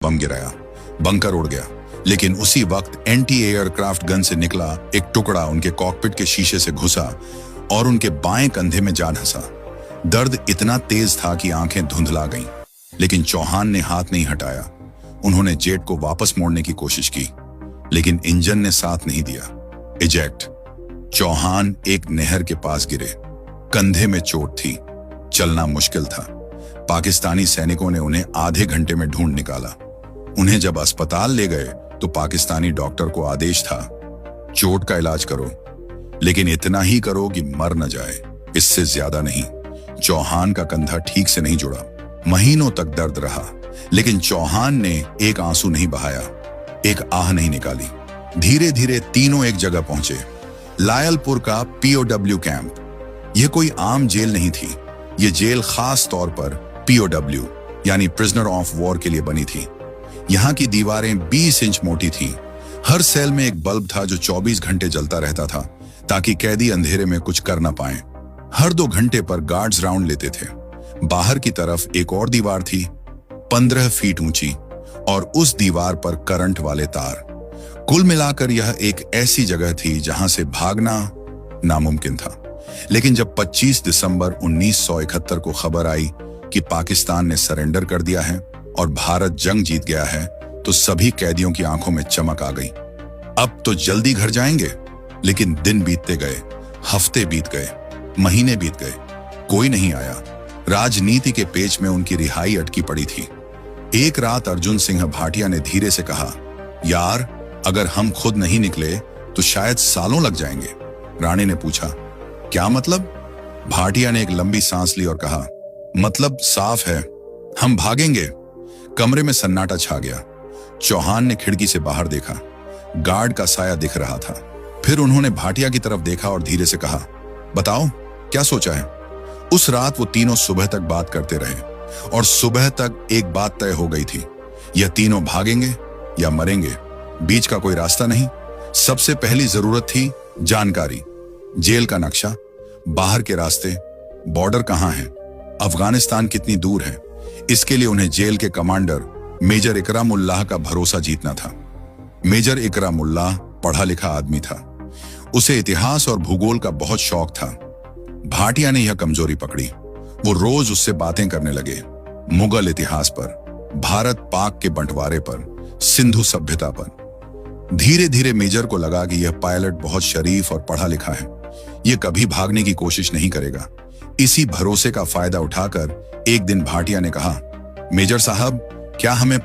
बम गिराया, बंकर उड़ गया, लेकिन उसी वक्त एंटी एयरक्राफ्ट गन से निकला एक टुकड़ा उनके कॉकपिट के शीशे से घुसा और उनके बाएं कंधे में जा धंसा। दर्द इतना तेज था कि आंखें धुंधला गईं, लेकिन चौहान ने हाथ नहीं हटाया। उन्होंने जेट को वापस मोड़ने की कोशिश की, लेकिन इंजन ने साथ नहीं दिया। इजेक्ट। चौहान एक नहर के पास गिरे, कंधे में चोट थी, चलना मुश्किल था। पाकिस्तानी सैनिकों ने उन्हें आधे घंटे में ढूंढ निकाला। उन्हें जब अस्पताल ले गए तो पाकिस्तानी डॉक्टर को आदेश था, चोट का इलाज करो, लेकिन इतना ही करो कि मर न जाए, इससे ज्यादा नहीं। चौहान का कंधा ठीक से नहीं जुड़ा। महीनों तक दर्द रहा, लेकिन चौहान ने एक आंसू नहीं बहाया, एक आह नहीं निकाली। धीरे धीरे तीनों एक जगह पहुंचे, लायलपुर का पीओडब्ल्यू कैंप। यह कोई आम जेल नहीं थी, यह जेल खास तौर पर पीओडब्ल्यू यानी प्रिजनर ऑफ वॉर के लिए बनी थी। यहाँ की दीवारें 20 इंच मोटी थीं। हर सेल में एक बल्ब था जो 24 घंटे जलता रहता था, ताकि कैदी अंधेरे में कुछ कर न पाएं। हर 2 घंटे पर गार्ड्स राउंड लेते थे। बाहर की तरफ एक और दीवार थी, 15 फीट ऊंची, और उस दीवार पर करंट वाले तार। कुल मिलाकर यह एक ऐसी जगह थी जहां से भागना नामुमकिन था। लेकिन जब 25 दिसंबर 1971 को खबर आई कि पाकिस्तान ने सरेंडर कर दिया है और भारत जंग जीत गया है, तो सभी कैदियों की आंखों में चमक आ गई। अब तो जल्दी घर जाएंगे। लेकिन दिन बीतते गए, हफ्ते बीत गए, महीने बीत गए, कोई नहीं आया। राजनीति के पेच में उनकी रिहाई अटकी पड़ी थी। एक रात अर्जुन सिंह भाटिया ने धीरे से कहा, यार, अगर हम खुद नहीं निकले तो शायद सालों लग जाएंगे। राणे ने पूछा, क्या मतलब? भाटिया ने एक लंबी सांस ली और कहा, मतलब साफ है, हम भागेंगे। कमरे में सन्नाटा छा गया। चौहान ने खिड़की से बाहर देखा, गार्ड का साया दिख रहा था। फिर उन्होंने भाटिया की तरफ देखा और धीरे से कहा, बताओ, क्या सोचा है? उस रात वो तीनों सुबह तक बात करते रहे, और सुबह तक एक बात तय हो गई थी, यह तीनों भागेंगे या मरेंगे, बीच का कोई रास्ता नहीं। सबसे पहली जरूरत थी जानकारी, जेल का नक्शा, बाहर के रास्ते, बॉर्डर कहां है, अफगानिस्तान कितनी दूर है। इसके लिए उन्हें जेल के कमांडर मेजर इकराम उल्लाह का भरोसा जीतना था। मेजर इकराम उल्लाह पढ़ा लिखा आदमी था, उसे इतिहास और भूगोल का बहुत शौक था। भाटिया ने यह कमजोरी पकड़ी। वो रोज उससे बातें करने लगे, मुगल इतिहास पर, भारत पाक के बंटवारे पर, सिंधु सभ्यता पर। धीरे धीरे मेजर को लगा कि यह पायलट बहुत शरीफ और पढ़ा लिखा है, यह कभी भागने की कोशिश नहीं करेगा। इसी भरोसे का फायदा उठाकर एक दिन भाटिया ने कहा, मेजर साहब, क्या हमें